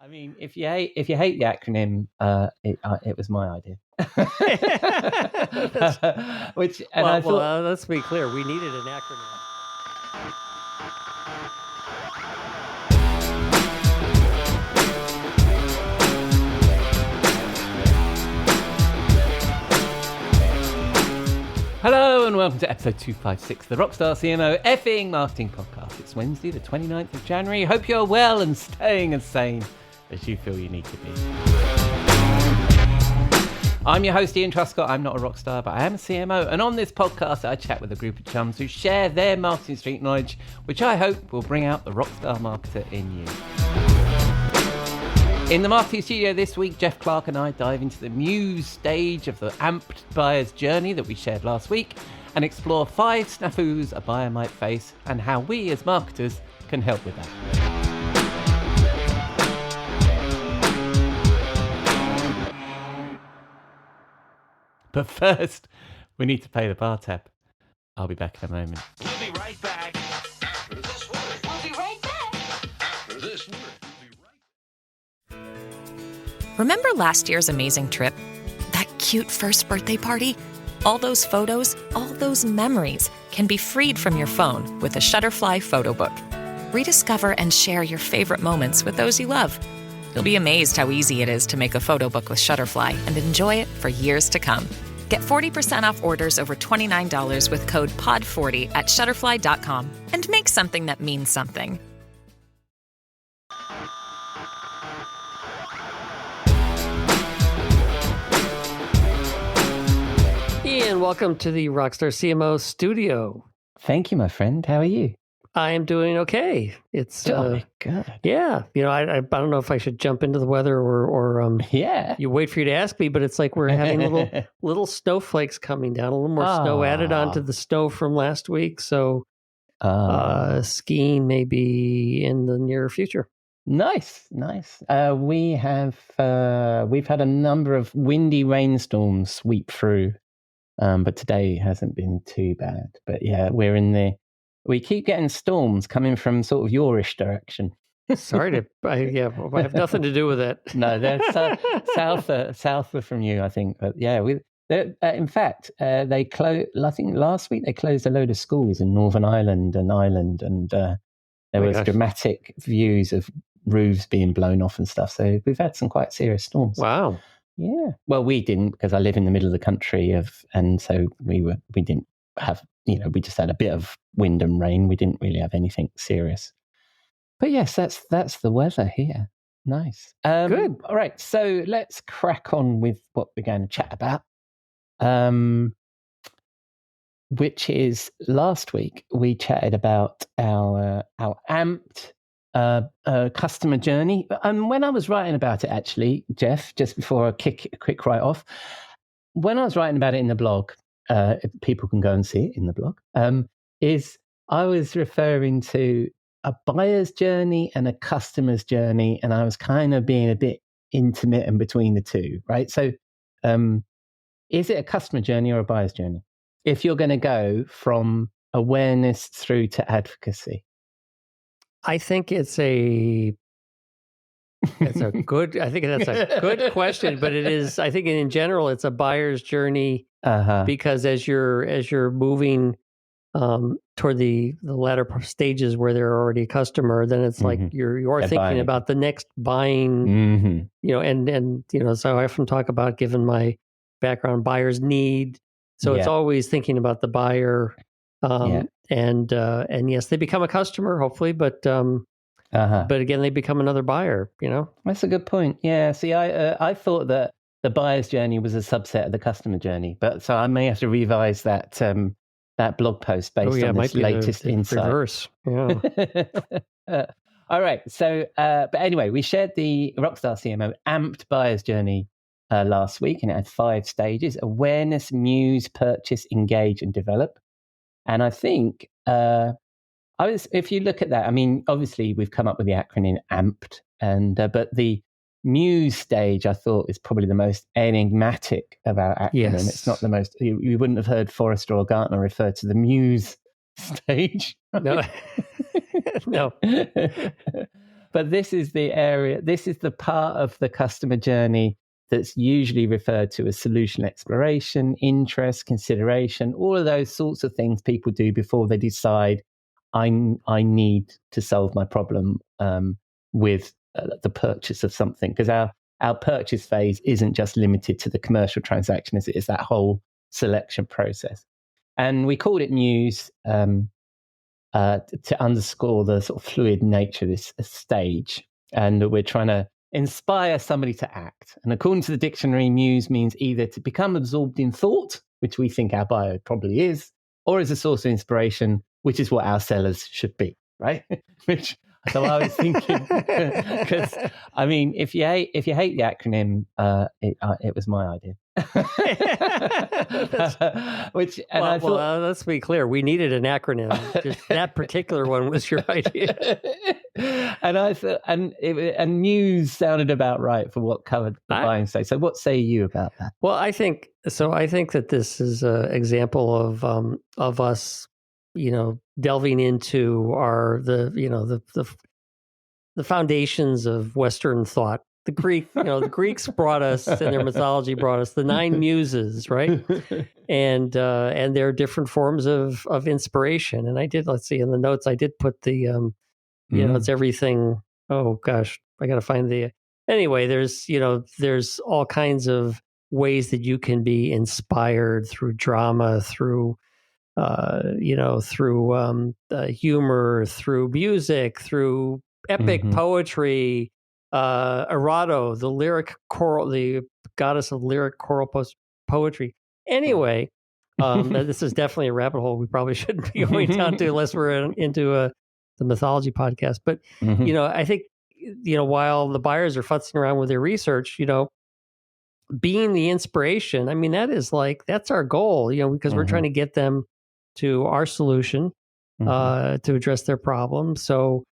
I mean, if you hate the acronym, it was my idea. Let's be clear. We needed an acronym. Hello and welcome to episode 256 of the Rockstar CMO effing marketing podcast. It's Wednesday, the 29th of January. Hope you're well and staying as sane as you feel you need to be. I'm your host, Ian Truscott. I'm not a rock star, but I am a CMO. And on this podcast, I chat with a group of chums who share their marketing street knowledge, which I hope will bring out the rockstar marketer in you. In the marketing studio this week, Jeff, Clark and I dive into the Muse stage of the amped buyer's journey that we shared last week and explore 5 SNAFUs a buyer might face and how we as marketers can help with that. But first, we need to pay the bar tab. I'll be back in a moment. We'll be right back. After this word. We'll be right back. After this word. Remember last year's amazing trip? That cute first birthday party? All those photos, all those memories can be freed from your phone with a Shutterfly photo book. Rediscover and share your favorite moments with those you love. You'll be amazed how easy it is to make a photo book with Shutterfly and enjoy it for years to come. Get 40% off orders over $29 with code POD40 at Shutterfly.com and make something that means something. Ian, welcome to the Rockstar CMO studio. Thank you, my friend. How are you? I am doing okay. It's good. Yeah. You know, I don't know if I should jump into the weather or you wait for you to ask me, but it's like we're having little snowflakes coming down, a little more snow added onto the snow from last week. So skiing may be in the near future. Nice. We've had a number of windy rainstorms sweep through, but today hasn't been too bad. But yeah, we keep getting storms coming from sort of Yorish direction. Sorry I have nothing to do with it. No, they're south from you, I think. But yeah, in fact, they closed. I think last week they closed a load of schools in Northern Ireland, and there was dramatic views of roofs being blown off and stuff. So we've had some quite serious storms. Wow. Yeah. Well, we didn't, because I live in the middle of the country and so we didn't have, we just had a bit of wind and rain. We didn't really have anything serious. But yes, that's the weather here. Nice. Good. All right. So let's crack on with what we're going to chat about. Which is last week we chatted about our amped customer journey. And when I was writing about it, actually, Jeff, just before I kick a quick write off, when I was writing about it in the blog, people can go and see it in the blog, is I was referring to a buyer's journey and a customer's journey, and I was kind of being a bit intermittent between the two, right? So is it a customer journey or a buyer's journey? If you're going to go from awareness through to advocacy? I think that's a good question, but it is, I think in general, it's a buyer's journey because as you're moving toward the latter stages where they're already a customer, then it's like you're thinking buying. About the next buying, and so I often talk about, given my background, buyers need. So it's always thinking about the buyer. And yes, they become a customer, hopefully, but again, they become another buyer, That's a good point. Yeah. See, I thought that the buyer's journey was a subset of the customer journey, but so I may have to revise that blog post based on this latest insight. Reverse. Yeah. All right. So, but anyway, we shared the Rockstar CMO amped buyer's journey last week, and it had 5 stages: awareness, muse, purchase, engage, and develop. And I think if you look at that, I mean, obviously we've come up with the acronym AMPed, but the Muse stage I thought is probably the most enigmatic of our acronym. Yes. It's not the most. You wouldn't have heard Forrester or Gartner refer to the Muse stage. No. No. but this is the area, this is the part of the customer journey that's usually referred to as solution exploration, interest, consideration, all of those sorts of things people do before they decide, I need to solve my problem with the purchase of something. Because our purchase phase isn't just limited to the commercial transaction, it's that whole selection process. And we called it Muse to underscore the sort of fluid nature of this stage. And we're trying to inspire somebody to act. And according to the dictionary, Muse means either to become absorbed in thought, which we think our buyer probably is, or as a source of inspiration, which is what our sellers should be, right? So I was thinking, because I mean, if you hate the acronym, it was my idea. Let's be clear. We needed an acronym. Just that particular one was your idea. And I thought, and Muse sounded about right for what covered the buying stage. So what say you about that? Well, I think that this is an example of us, delving into the foundations of Western thought. The Greeks brought us, and their mythology brought us the 9 muses, right? And there are different forms of inspiration. And let's see, in the notes, I did put the, it's everything. Oh gosh, I got to find anyway, there's all kinds of ways that you can be inspired through drama, through humor, through music, through epic poetry, Erato, the goddess of lyric choral poetry. Anyway, this is definitely a rabbit hole we probably shouldn't be going down to unless we're into the mythology podcast. But, I think, while the buyers are futzing around with their research, being the inspiration, I mean, that's our goal, because we're trying to get them to our solution to address their problem. So,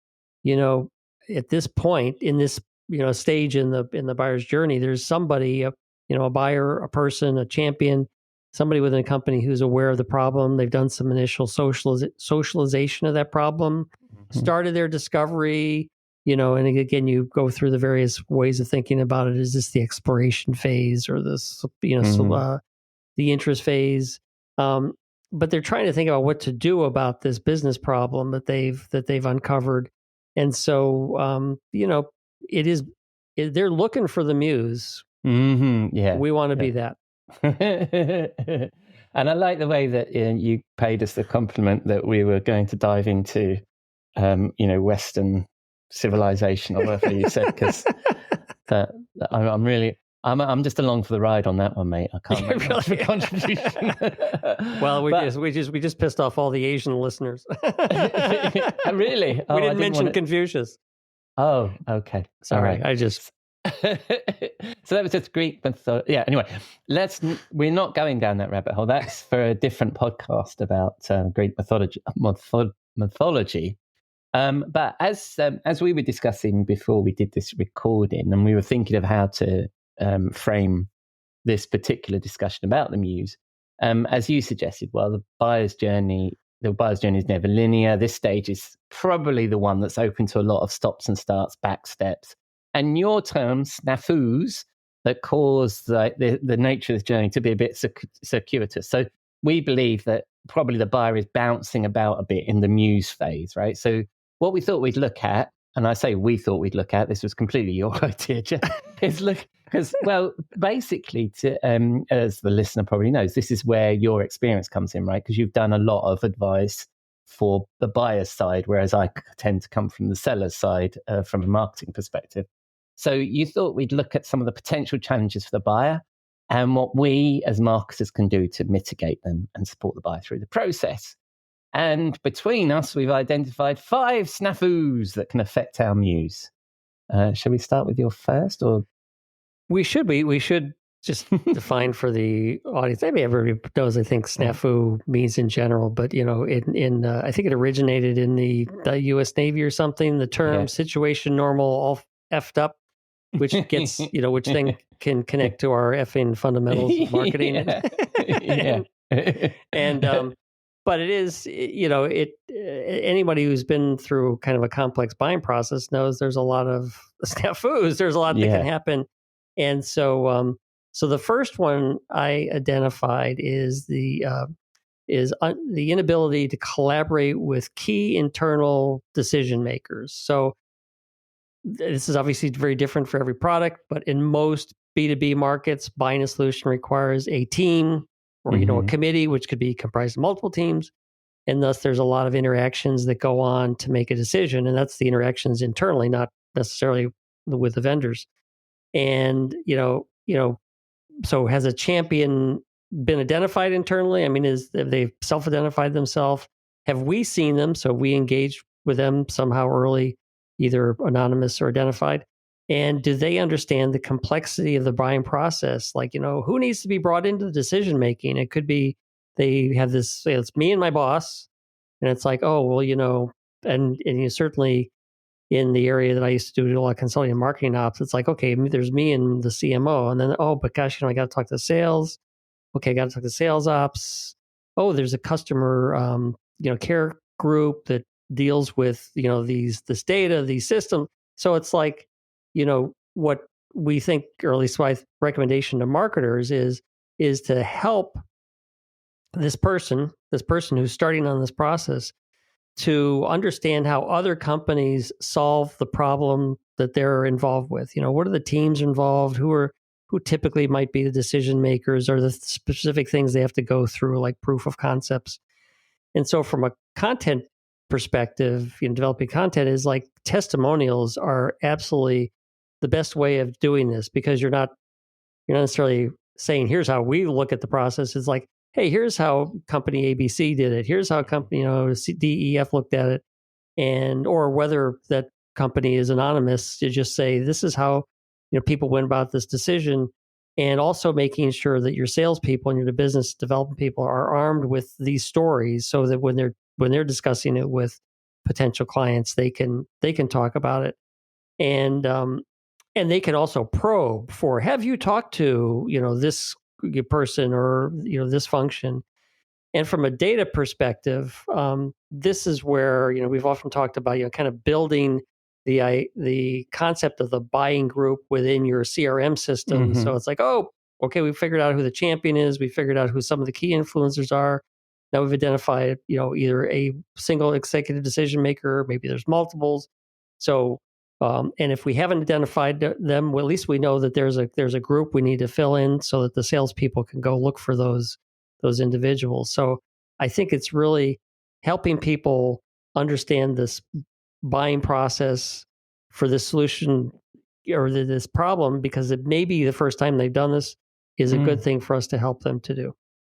at this point in this, stage in the buyer's journey, there's somebody, a buyer, a person, a champion, somebody within a company who's aware of the problem. They've done some initial socialization of that problem, started their discovery, and again, you go through the various ways of thinking about it. Is this the exploration phase or this, the interest phase? But they're trying to think about what to do about this business problem that they've uncovered. And so, they're looking for the muse. Yeah, we want to be that. And I like the way that you paid us the compliment that we were going to dive into, Western civilization or whatever you said, because I'm just along for the ride on that one, mate. I can't make much of a contribution. Well, we just pissed off all the Asian listeners. Really? We didn't mention Confucius. Oh, okay. Sorry, right. So that was just Greek mythology. Yeah. Anyway, we're not going down that rabbit hole. That's for a different podcast about Greek mythology. But as we were discussing before we did this recording, and we were thinking of how to frame this particular discussion about the muse, as you suggested, the buyer's journey is never linear. This stage is probably the one that's open to a lot of stops and starts, back steps, and your term SNAFUs that cause the nature of the journey to be a bit circuitous. So we believe that probably the buyer is bouncing about a bit in the muse phase, right? So what we thought we'd look at, and I say we thought we'd look at, this was completely your idea, Jeff, is look, because, basically, as the listener probably knows, this is where your experience comes in, right? Because you've done a lot of advice for the buyer's side, whereas I tend to come from the seller's side from a marketing perspective. So you thought we'd look at some of the potential challenges for the buyer and what we as marketers can do to mitigate them and support the buyer through the process. And between us, we've identified 5 SNAFUs that can affect our muse. Shall we start with your first, or we should just define for the audience? Maybe everybody knows. I think SNAFU means in general, but I think it originated in the U.S. Navy or something. The term situation normal all effed up, which gets which then can connect to our effing fundamentals of marketing. And but it is, anybody who's been through kind of a complex buying process knows there's a lot of SNAFUs. There's a lot that can happen. And so, so the first one I identified is the inability to collaborate with key internal decision makers. So this is obviously very different for every product, but in most B2B markets, buying a solution requires a team or, a committee, which could be comprised of multiple teams. And thus there's a lot of interactions that go on to make a decision. And that's the interactions internally, not necessarily with the vendors. And, so has a champion been identified internally? I mean, have they self-identified themselves? Have we seen them? So we engaged with them somehow early, either anonymous or identified. And do they understand the complexity of the buying process? Like, who needs to be brought into the decision making? It could be they have this, it's me and my boss. And it's like, oh, well, and certainly in the area that I used to do a lot of consulting and marketing ops, it's like, okay, there's me and the CMO. And then, oh, but gosh, I got to talk to sales. Okay, got to talk to sales ops. Oh, there's a customer, care group that deals with, this data, these systems. So it's like, what we think, or at least my recommendation to marketers is to help this person who's starting on this process to understand how other companies solve the problem that they're involved with. What are the teams involved? Who typically might be the decision makers, or the specific things they have to go through, like proof of concepts. And so from a content perspective, developing content is like testimonials are absolutely the best way of doing this, because you're not necessarily saying, here's how we look at the process. It's like, hey, here's how company ABC did it. Here's how company, DEF looked at it. And, or whether that company is anonymous, to just say, this is how, people went about this decision. And also making sure that your salespeople and your business development people are armed with these stories, so that when they're discussing it with potential clients, they can talk about it. And they can also probe for, have you talked to, this person or, this function? And from a data perspective, this is where, we've often talked about, kind of building the concept of the buying group within your CRM system. So it's like, oh, okay, we figured out who the champion is. We figured out who some of the key influencers are. Now we've identified, either a single executive decision maker, maybe there's multiples. So, and if we haven't identified them, well, at least we know that there's a group we need to fill in, so that the salespeople can go look for those individuals. So I think it's really helping people understand this buying process for this solution or this problem, because it may be the first time they've done this, is a good thing for us to help them to do.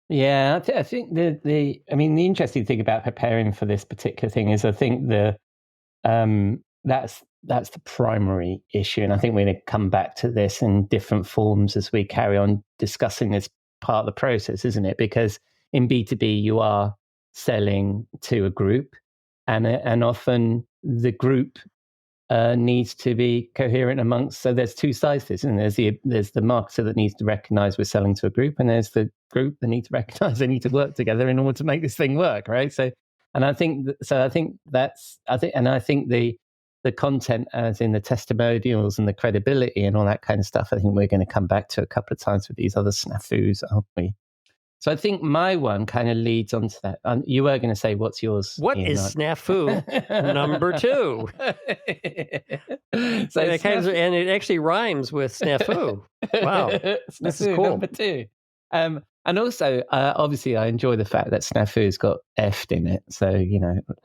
Yeah, I think the interesting thing about preparing for this particular thing is, I think that's the primary issue, and I think we're going to come back to this in different forms as we carry on discussing this part of the process, isn't it? Because in B2B, you are selling to a group, and often the group needs to be coherent amongst. So there's two sides to this, and there's the marketer that needs to recognize we're selling to a group, and there's the group that need to recognize they need to work together in order to make this thing work, right? So, and I think the content, as in the testimonials and the credibility and all that kind of stuff, I think we're going to come back to a couple of times with these other SNAFUs, aren't we? So I think my one kind of leads on to that. You were going to say, what's yours? What Ian, is SNAFU number 2? So and it actually rhymes with snafu. Wow, this is cool. Number 2. And also, obviously, I enjoy the fact that SNAFU's got F'd in it. So,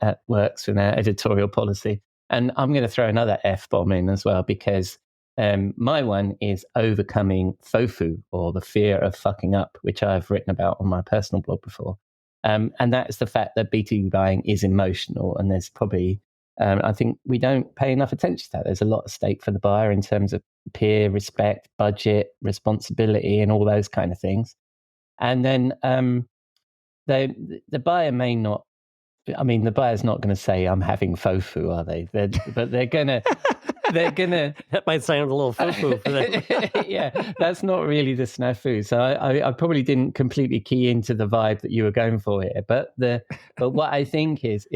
that works with our editorial policy. And I'm going to throw another F-bomb in as well, because my one is overcoming FOFU, or the fear of fucking up, which I've written about on my personal blog before. And that is the fact that B2B buying is emotional. And there's probably, I think we don't pay enough attention to that. There's a lot at stake for the buyer in terms of peer respect, budget, responsibility, and all those kind of things. And then the buyer may not, the buyer's not going to say, I'm having FOFU, are they? But they're going to, they're gonna. That might sound a little foo-foo for them. Yeah, that's not really the snafu. So I probably didn't completely key into the vibe that you were going for here. But what I think is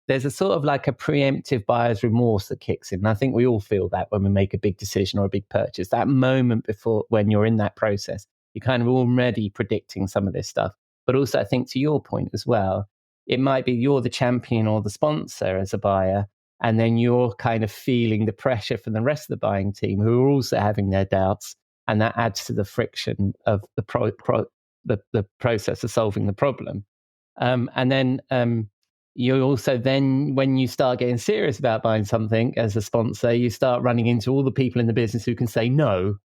there's a sort of like a preemptive buyer's remorse that kicks in. And I think we all feel that when we make a big decision or a big purchase. That moment before, when you're in that process, you're kind of already predicting some of this stuff. But also, I think to your point as well, it might be you're the champion or the sponsor as a buyer, and then you're kind of feeling the pressure from the rest of the buying team who are also having their doubts, and that adds to the friction of the process of solving the problem. And then you also then, when you start getting serious about buying something as a sponsor, you start running into all the people in the business who can say no,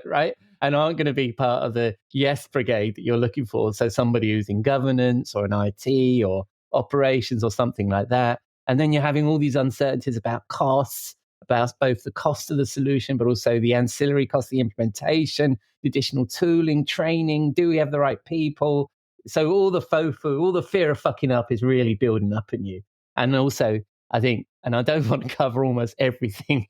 right? And aren't going to be part of the yes brigade that you're looking for. So somebody who's in governance or in IT or operations or something like that. And then you're having all these uncertainties about costs, about both the cost of the solution, but also the ancillary cost, the implementation, the additional tooling, training. Do we have the right people? So all the FOFU, all the fear of fucking up is really building up in you. And also, I think, and I don't want to cover almost everything,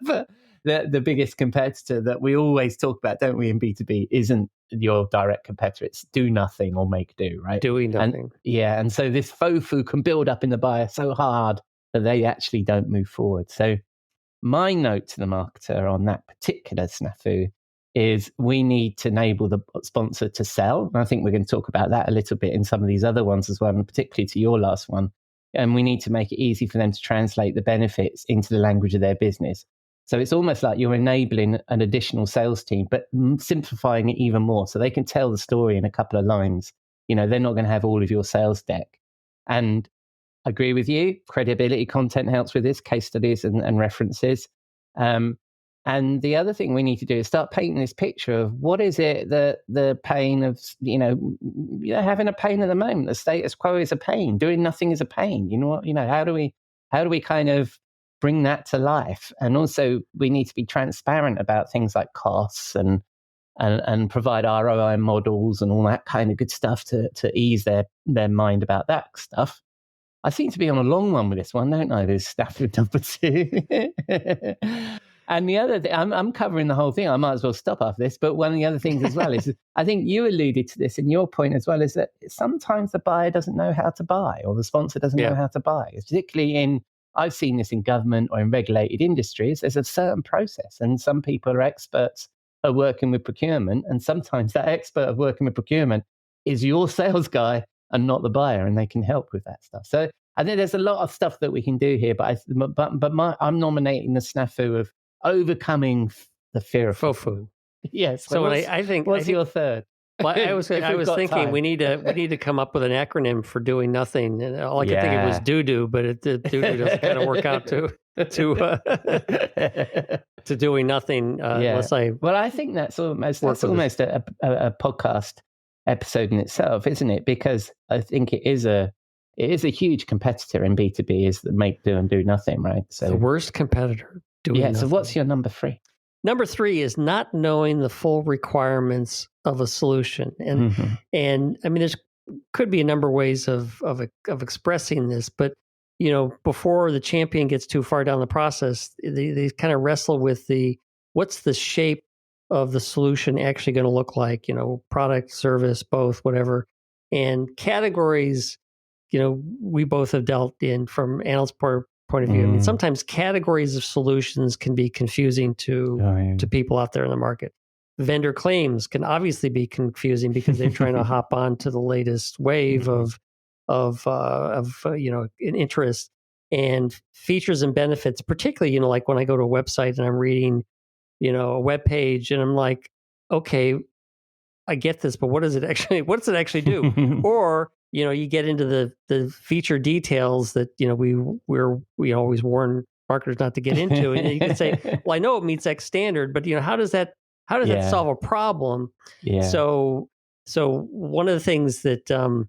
but the biggest competitor that we always talk about, don't we, in B2B, isn't your direct competitor. It's do nothing or make do, right? Doing nothing. And so this FOFU can build up in the buyer so hard that they actually don't move forward. So my note to the marketer on that particular snafu is we need to enable the sponsor to sell. And I think we're going to talk about that a little bit in some of these other ones as well, and particularly to your last one. And we need to make it easy for them to translate the benefits into the language of their business. So it's almost like you're enabling an additional sales team, but simplifying it even more so they can tell the story in a couple of lines. You know, they're not going to have all of your sales deck. And I agree with you. Credibility content helps with this, case studies and references. And the other thing we need to do is start painting this picture of what is it that the pain of, having a pain at the moment. The status quo is a pain. Doing nothing is a pain. How do we kind of bring that to life? And also we need to be transparent about things like costs and provide ROI models and all that kind of good stuff to ease their mind about that stuff. I seem to be on a long one with this one, don't I? This Stafford number 2. And the other thing, I'm covering the whole thing. I might as well stop after this. But one of the other things as well is, I think you alluded to this in your point as well, is that sometimes the buyer doesn't know how to buy, or the sponsor doesn't know how to buy. It's particularly I've seen this in government or in regulated industries. There's a certain process, and some people are experts at working with procurement, and sometimes that expert of working with procurement is your sales guy and not the buyer, and they can help with that stuff. So I think there's a lot of stuff that we can do here, but I'm nominating the snafu of overcoming the fear of FOFU. Yes. So I think your third? Well, I was thinking time. we need to come up with an acronym for doing nothing, and all I could think of was doo-doo, but doo-doo doesn't kind of work out to doing nothing. Unless I think that's almost a podcast episode in itself, isn't it? Because I think it is a huge competitor in B2B, is the make, do, and do nothing, right? So the worst competitor. So what's your number 3? Number 3 is not knowing the full requirements of a solution, and I mean, there's could be a number of ways of expressing this, but before the champion gets too far down the process, they kind of wrestle with what's the shape of the solution actually going to look like? Product, service, both, whatever, and categories. We both have dealt in from analyst point of view. I mean, sometimes categories of solutions can be confusing to people out there in the market. Vendor claims can obviously be confusing because they're trying to hop on to the latest wave of interest, and features and benefits, particularly, like when I go to a website and I'm reading, a web page and I'm like, okay, I get this, but what does it actually do? Or, you get into the feature details that, we always warn marketers not to get into. And you can say, well, I know it meets X standard, but how does that solve a problem? Yeah. So one of the things that, so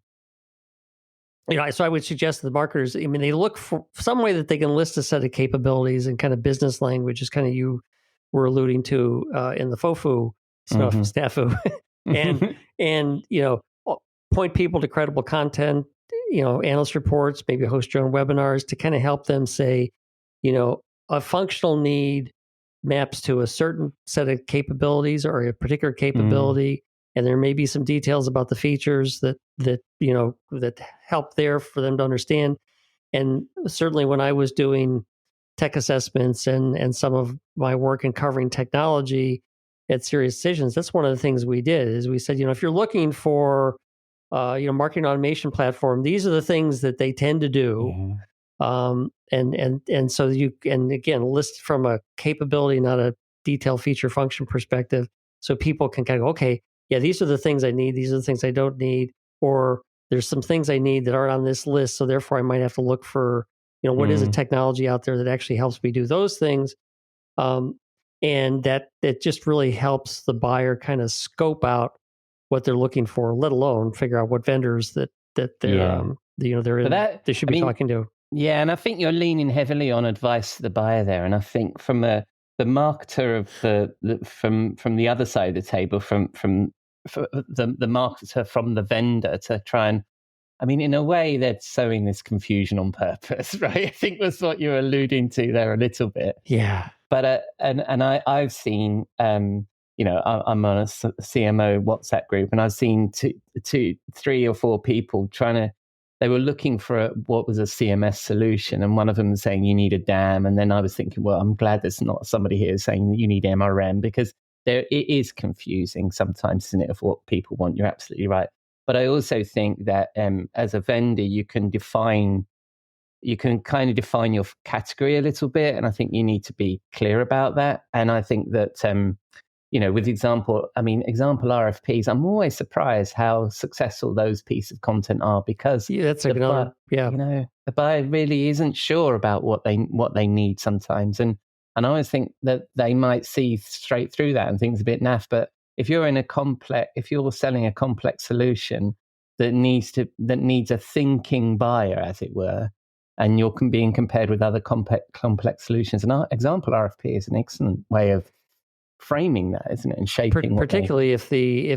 I would suggest to the marketers, I mean, they look for some way that they can list a set of capabilities and kind of business language, is kind of you were alluding to in the FOFU snafu, and point people to credible content, analyst reports, maybe host your own webinars to kind of help them say, a functional need maps to a certain set of capabilities or a particular capability, and there may be some details about the features that help there for them to understand. And certainly when I was doing tech assessments and some of my work in covering technology at Serious Decisions, that's one of the things we did is we said, if you're looking for marketing automation platform, these are the things that they tend to do. And so you can, again, list from a capability, not a detailed feature function perspective. So people can kind of go, okay, yeah, these are the things I need. These are the things I don't need. Or there's some things I need that aren't on this list. So therefore I might have to look for, what is a technology out there that actually helps me do those things. And that just really helps the buyer kind of scope out what they're looking for, let alone figure out what vendors that they're they should be talking to. Yeah, and I think you're leaning heavily on advice to the buyer there. And I think from the marketer of from the other side of the table, from the marketer from the vendor to try and, in a way, they're sowing this confusion on purpose, right? I think that's what you're alluding to there a little bit. Yeah. But I've seen, I'm on a CMO WhatsApp group, and I've seen three or four people they were looking for what was a CMS solution, and one of them was saying you need a DAM, and then I was thinking, well, I'm glad there's not somebody here saying that you need MRM, because it is confusing sometimes, isn't it, of what people want. You're absolutely right. But I also think that as a vendor, you can kind of define your category a little bit, and I think you need to be clear about that. And I think that with example RFPs, I'm always surprised how successful those pieces of content are, because the buyer really isn't sure about what they need sometimes, and I always think that they might see straight through that and think it's a bit naff. But if you're selling a complex solution that needs a thinking buyer, as it were, and you're being compared with other complex solutions, an example RFP is an excellent way of framing that, isn't it, and shaping. Particularly if the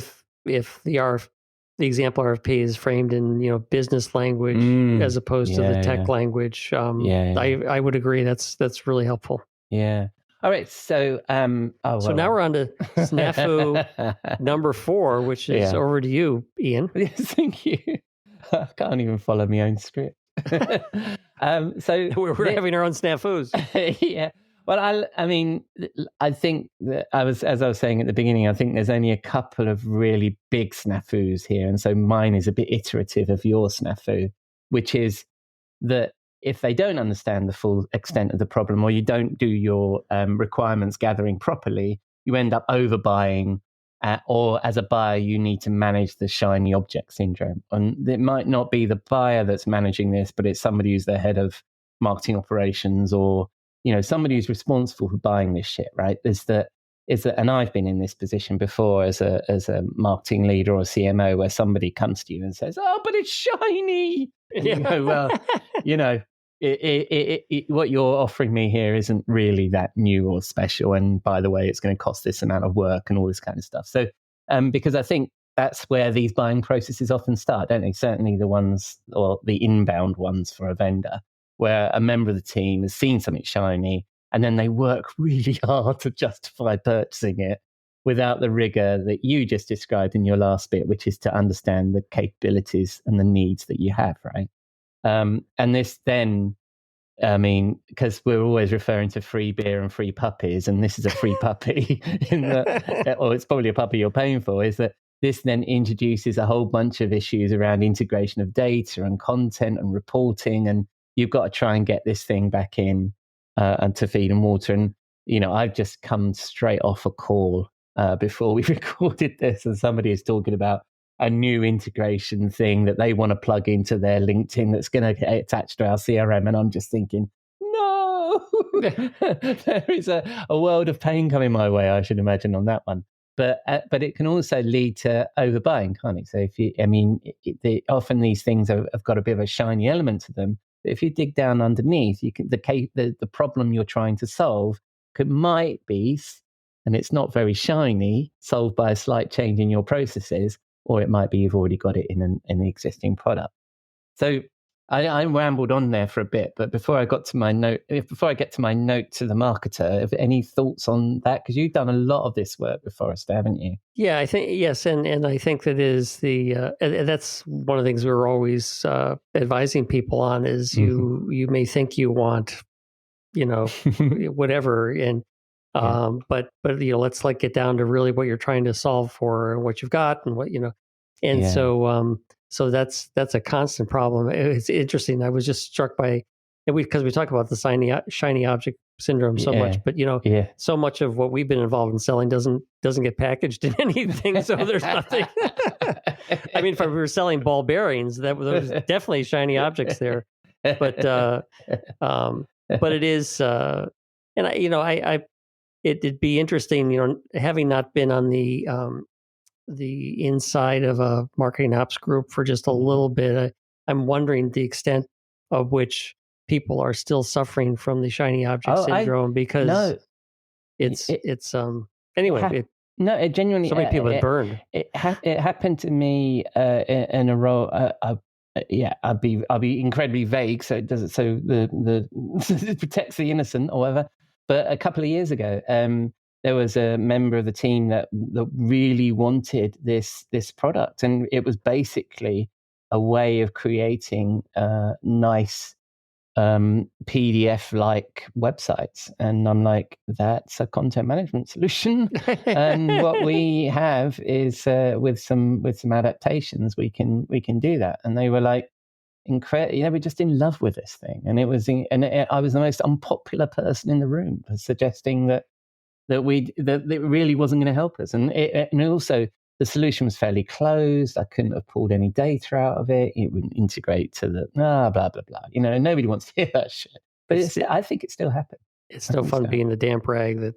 example RFP is framed in business language as opposed to the tech language. I would agree. That's really helpful. Yeah. All right. So now we're on to SNAFU number 4, which is over to you, Ian. Yes, thank you. I can't even follow my own script. So we're having our own SNAFUs. Yeah. Well, I think that as I was saying at the beginning, I think there's only a couple of really big SNAFUs here. And so mine is a bit iterative of your SNAFU, which is that if they don't understand the full extent of the problem, or you don't do your requirements gathering properly, you end up overbuying, or as a buyer, you need to manage the shiny object syndrome. And it might not be the buyer that's managing this, but it's somebody who's the head of marketing operations, or somebody who's responsible for buying this shit, right? Is that, and I've been in this position before as a marketing leader or CMO, where somebody comes to you and says, "Oh, but it's shiny." What you're offering me here isn't really that new or special. And by the way, it's going to cost this amount of work and all this kind of stuff. So, because I think that's where these buying processes often start, don't they? Certainly the ones, or the inbound ones for a vendor, where a member of the team has seen something shiny and then they work really hard to justify purchasing it without the rigor that you just described in your last bit, which is to understand the capabilities and the needs that you have, right? And this then, because we're always referring to free beer and free puppies, and this is a free puppy, or it's probably a puppy you're paying for, is that this then introduces a whole bunch of issues around integration of data and content and reporting, and you've got to try and get this thing back in and to feed and water. And, I've just come straight off a call before we recorded this, and somebody is talking about a new integration thing that they want to plug into their LinkedIn that's going to get attached to our CRM. And I'm just thinking, no, there is a world of pain coming my way, I should imagine, on that one. But it can also lead to overbuying, can't it? So often these things have got a bit of a shiny element to them. But if you dig down underneath, the problem you're trying to solve might be, and it's not very shiny, solved by a slight change in your processes, or it might be you've already got it in an existing product. So I rambled on there for a bit, but before I get to my note to the marketer, have any thoughts on that? Because you've done a lot of this work with Forrester, haven't you? Yeah, I think yes, and I think that is and that's one of the things we're always advising people on is you may think you want, whatever, and but let's get down to really what you're trying to solve for and what you've got and what and so that's a constant problem. It's interesting. I was just struck by, because we talk about the shiny object syndrome so much, but so much of what we've been involved in selling doesn't get packaged in anything. So there's nothing. I mean, if we were selling ball bearings, there was definitely shiny objects there. But it is, and it'd be interesting, having not been on the inside of a marketing ops group for just a little bit, I'm wondering the extent of which people are still suffering from the shiny object syndrome, because anyway. It genuinely. So many people have burned. It happened to me in a role. I'll be incredibly vague, so it doesn't. So the it protects the innocent or whatever. But a couple of years ago, there was a member of the team that really wanted this product, and it was basically a way of creating nice PDF-like websites. And I'm like, that's a content management solution. And what we have is with some adaptations, we can do that. And they were like, incredible. We're just in love with this thing. And I was the most unpopular person in the room for suggesting that it really wasn't going to help us. And also the solution was fairly closed. I couldn't have pulled any data out of it. It wouldn't integrate to the blah, blah, blah. Nobody wants to hear that shit. But I think it still happened. It's still fun being the damp rag that,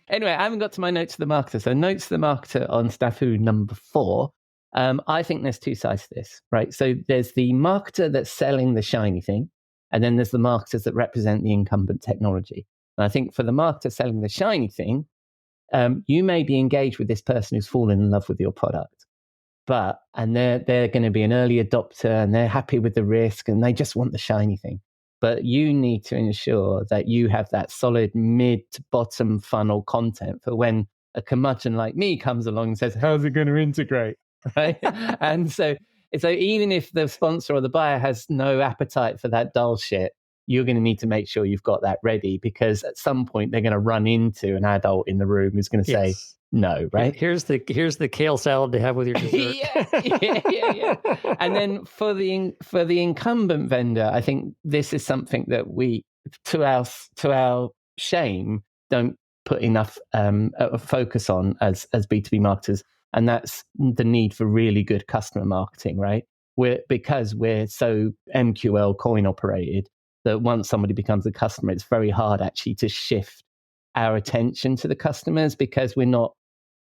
Anyway, I haven't got to my notes to the marketer. So notes to the marketer on SNAFU number 4. I think there's two sides to this, right? So there's the marketer that's selling the shiny thing, and then there's the marketers that represent the incumbent technology. And I think for the marketer selling the shiny thing, you may be engaged with this person who's fallen in love with your product, and they're going to be an early adopter, and they're happy with the risk, and they just want the shiny thing. But you need to ensure that you have that solid mid to bottom funnel content for when a curmudgeon like me comes along and says, how's it going to integrate? Right. And so even if the sponsor or the buyer has no appetite for that dull shit, you're going to need to make sure you've got that ready, because at some point they're going to run into an adult in the room who's going to say no, right? Here's the kale salad to have with your dessert. yeah. And then for the incumbent vendor, I think this is something that we, to our shame, don't put enough focus on as B2B marketers. And that's the need for really good customer marketing, right? Because we're so MQL coin operated that once somebody becomes a customer, it's very hard actually to shift our attention to the customers, because we're not,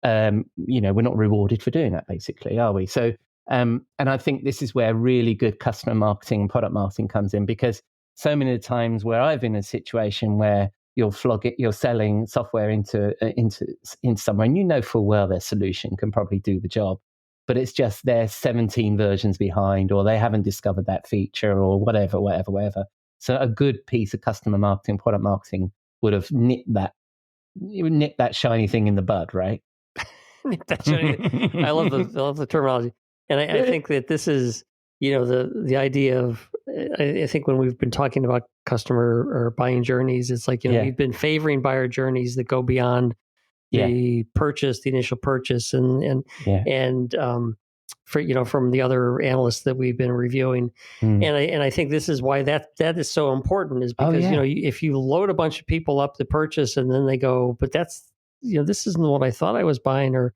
we're not rewarded for doing that, basically, are we? So, and I think this is where really good customer marketing and product marketing comes in, because so many of the times where I've been in a situation where you're selling software into somewhere, and full well their solution can probably do the job, but it's just they're 17 versions behind, or they haven't discovered that feature, or whatever. So a good piece of customer marketing, product marketing would have nipped that shiny thing in the bud, right? That shiny. I love the terminology, and I think that this is the idea of. I think when we've been talking about customer or buying journeys, it's like, we've been favoring buyer journeys that go beyond the purchase, the initial purchase, and for from the other analysts that we've been reviewing, and I think this is why that is so important, is because if you load a bunch of people up to purchase and then they go, but that's this isn't what I thought I was buying, or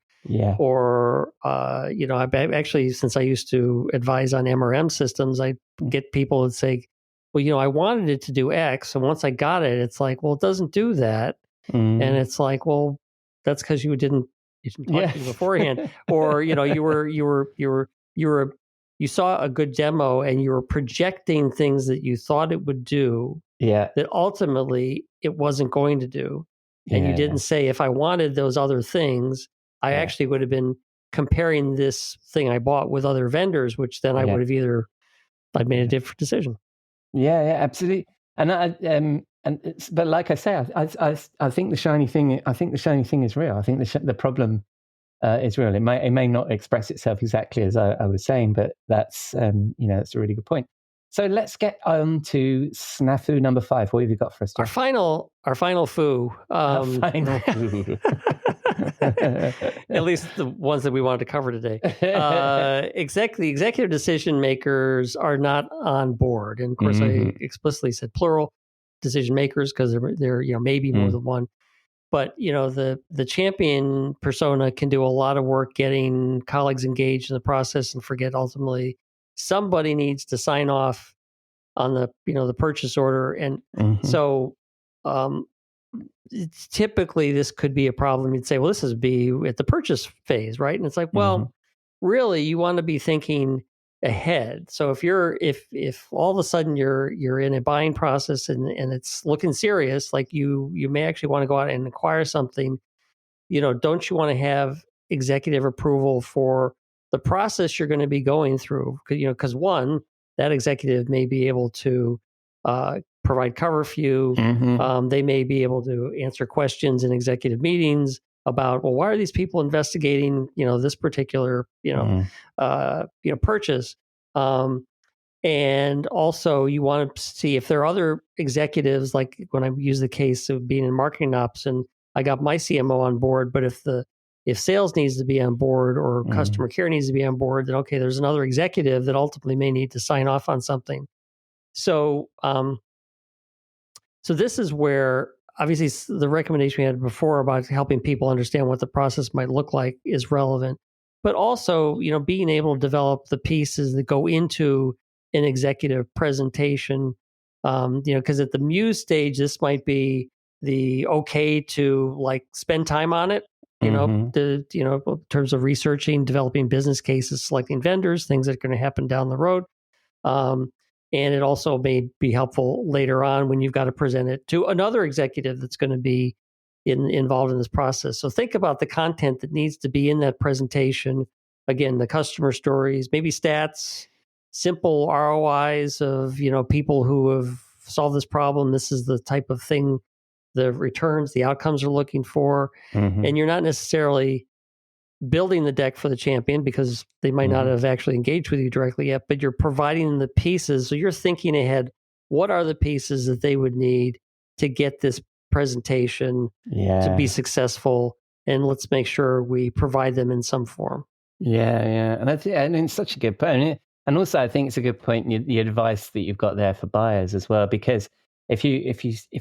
I've actually, since I used to advise on MRM systems, I get people that say, well, I wanted it to do X, and once I got it, it's like, well, it doesn't do that, and it's like, well, that's because you didn't talk to me beforehand, or you saw a good demo and you were projecting things that you thought it would do, that ultimately it wasn't going to do, and you didn't say, if I wanted those other things, I actually would have been comparing this thing I bought with other vendors, which then I would have either I made a different decision. Yeah, absolutely. But like I say, I think the shiny thing. I think the shiny thing is real. I think the problem is real. It may not express itself exactly as I was saying, but that's that's a really good point. So let's get on to snafu number 5. What have you got for us, Jeff? Our final foo. Final foo. At least the ones that we wanted to cover today. The executive decision makers are not on board, and of course, I explicitly said plural decision makers because there maybe more than one. But the champion persona can do a lot of work getting colleagues engaged in the process, and forget ultimately somebody needs to sign off on the purchase order, and so it's typically this could be a problem. You'd say, well, this is be at the purchase phase, right? And it's like, well, really, you want to be thinking ahead. So if all of a sudden you're in a buying process and it's looking serious, like you may actually want to go out and acquire something, don't you want to have executive approval for the process you're going to be going through? Because one, that executive may be able to provide cover for you. They may be able to answer questions in executive meetings about, well, why are these people investigating, this particular, purchase? And also you want to see if there are other executives, like when I use the case of being in marketing ops and I got my CMO on board, but if sales needs to be on board or customer care needs to be on board, then okay, there's another executive that ultimately may need to sign off on something. So, so this is where obviously the recommendation we had before about helping people understand what the process might look like is relevant, but also, being able to develop the pieces that go into an executive presentation, because at the Muse stage, this might be the okay to like spend time on it, in terms of researching, developing business cases, selecting vendors, things that are going to happen down the road. And it also may be helpful later on when you've got to present it to another executive that's going to be involved in this process. So think about the content that needs to be in that presentation. Again, the customer stories, maybe stats, simple ROIs of, people who have solved this problem. This is the type of thing, the returns, the outcomes are looking for. And you're not necessarily building the deck for the champion because they might not have actually engaged with you directly yet, but you're providing the pieces. So you're thinking ahead, what are the pieces that they would need to get this presentation to be successful? And let's make sure we provide them in some form. Yeah. And it's such a good point. And also I think it's a good point, the advice that you've got there for buyers as well, because if you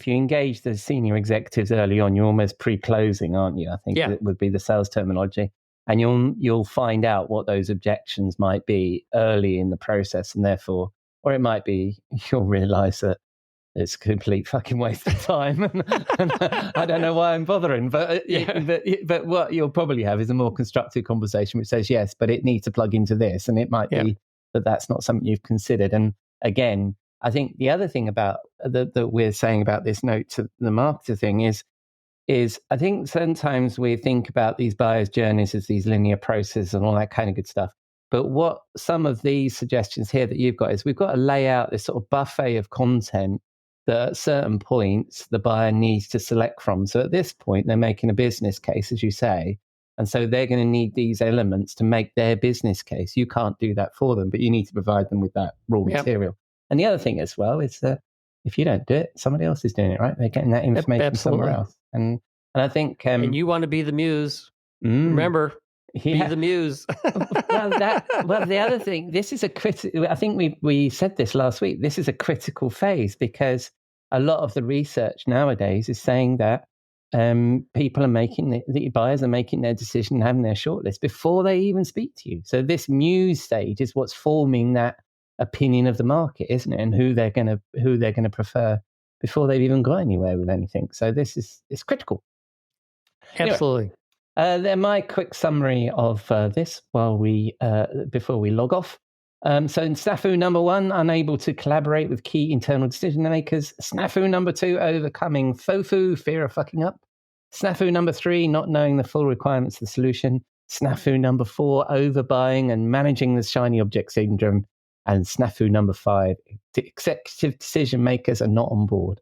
engage the senior executives early on, you're almost pre-closing, aren't you? I think it would be the sales terminology. And you'll find out what those objections might be early in the process, and therefore, or it might be you'll realize that it's a complete fucking waste of time, and I don't know why I'm bothering. But what you'll probably have is a more constructive conversation which says yes, but it needs to plug into this, and it might be that that's not something you've considered. And again, I think the other thing about that we're saying about this note to the marketer thing is I think sometimes we think about these buyers' journeys as these linear processes and all that kind of good stuff. But what some of these suggestions here that you've got is we've got to lay out this sort of buffet of content that at certain points the buyer needs to select from. So at this point, they're making a business case, as you say. And so they're going to need these elements to make their business case. You can't do that for them, but you need to provide them with that raw material. And the other thing as well is that if you don't do it, somebody else is doing it, right? They're getting that information somewhere else. And I think... and you want to be the muse. Remember, be the muse. The other thing, this is a critical... I think we said this last week. This is a critical phase because a lot of the research nowadays is saying that people are making... the buyers are making their decision and having their shortlist before they even speak to you. So this Muse stage is what's forming that opinion of the market, isn't it? And who they're going to prefer before they've even got anywhere with anything. So it's critical. Absolutely. Anyway, then my quick summary of this before we log off. So in snafu number 1, unable to collaborate with key internal decision makers. Snafu number 2, overcoming FOFU, fear of fucking up. Snafu number 3, not knowing the full requirements of the solution. Snafu number 4, overbuying and managing the shiny object syndrome. And SNAFU number 5, executive decision makers are not on board.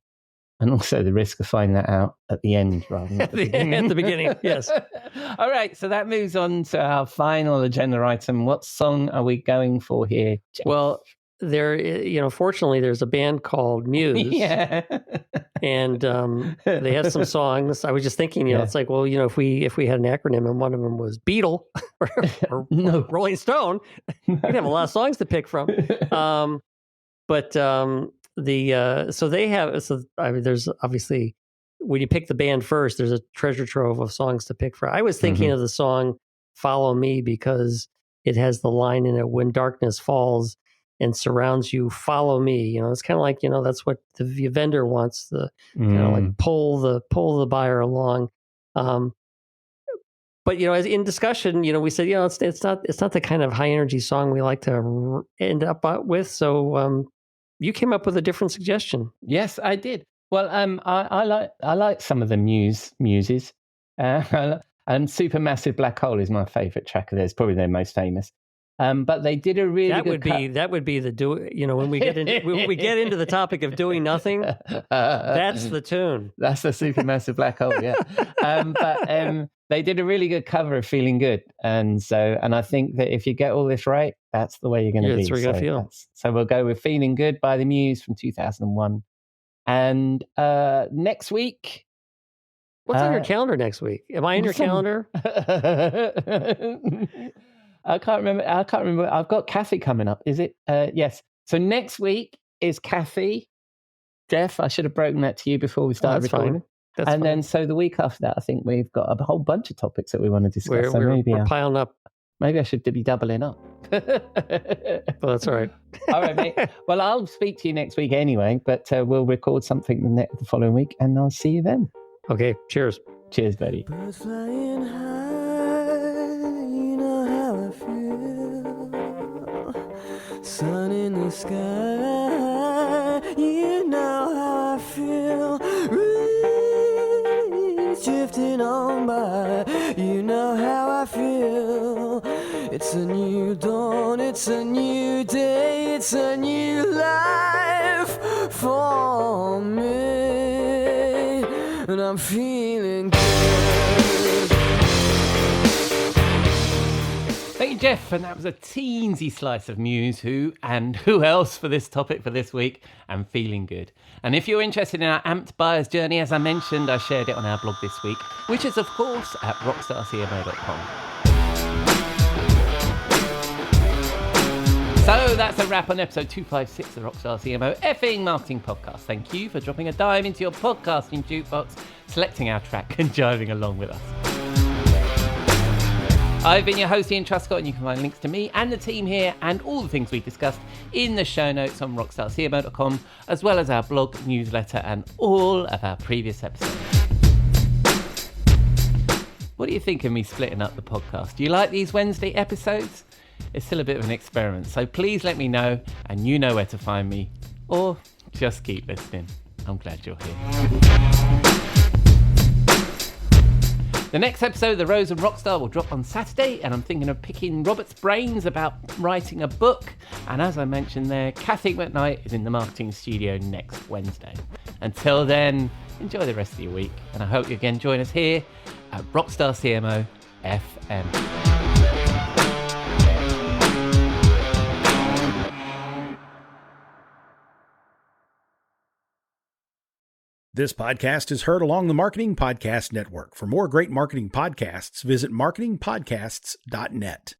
And also the risk of finding that out at the end rather than at the beginning. At the beginning, yes. All right, so that moves on to our final agenda item. What song are we going for here, Jeff? Well, fortunately, there's a band called Muse. Yeah. And they have some songs. I was just thinking, it's like, well, if we had an acronym and one of them was Beatle or no. Rolling Stone, we'd have a lot of songs to pick from. There's obviously, when you pick the band first, there's a treasure trove of songs to pick from. I was thinking of the song Follow Me because it has the line in it, when darkness falls and surrounds you, follow me. It's kind of like, that's what the vendor wants, the kind of like pull the buyer along. But as in discussion, we said, it's not the kind of high energy song we like to end up with. So you came up with a different suggestion. Yes, I did. Well, I like some of the Muses. And Supermassive Black Hole is my favorite track of theirs, probably their most famous. But they did a really that would be the when we get into the topic of doing nothing, that's the tune. That's the Supermassive Black Hole, yeah. But they did a really good cover of Feeling Good, and I think that if you get all this right, that's the way you're going to be. That's where you're going to feel. So we'll go with Feeling Good by the Muse from 2001, and next week. What's on your calendar next week? Am I in your calendar? I can't remember. I've got Kathy coming up. Is it? Yes. So next week is Kathy. Jeff, I should have broken that to you before we started recording. That's fine. Then so the week after that, I think we've got a whole bunch of topics that we want to discuss. We're piling up. Maybe I should be doubling up. Well, that's all right. All right, mate. Well, I'll speak to you next week anyway, but we'll record something the following week, and I'll see you then. Okay. Cheers. Cheers, buddy. Birds flying high, you know how I feel. Sun in the sky, you know how I feel. Breeze drifting on by, you know how I feel. It's a new dawn, it's a new day, it's a new life for me, and I'm feeling good. Thank you, Jeff. And that was a teensy slice of Muse, who else for this topic for this week, and Feeling Good. And if you're interested in our amped buyer's journey, as I mentioned, I shared it on our blog this week, which is, of course, at rockstarcmo.com. So that's a wrap on episode 256 of the Rockstar CMO effing marketing podcast. Thank you for dropping a dime into your podcasting jukebox, selecting our track and jiving along with us. I've been your host, Ian Truscott, and you can find links to me and the team here and all the things we discussed in the show notes on rockstarcmo.com, as well as our blog, newsletter, and all of our previous episodes. What do you think of me splitting up the podcast? Do you like these Wednesday episodes? It's still a bit of an experiment, so please let me know, and you know where to find me, or just keep listening. I'm glad you're here. The next episode of The Rose and Rockstar will drop on Saturday, and I'm thinking of picking Robert's brains about writing a book. And as I mentioned there, Kathy McKnight is in the marketing studio next Wednesday. Until then, enjoy the rest of your week, and I hope you again join us here at Rockstar CMO FM. This podcast is heard along the Marketing Podcast Network. For more great marketing podcasts, visit marketingpodcasts.net.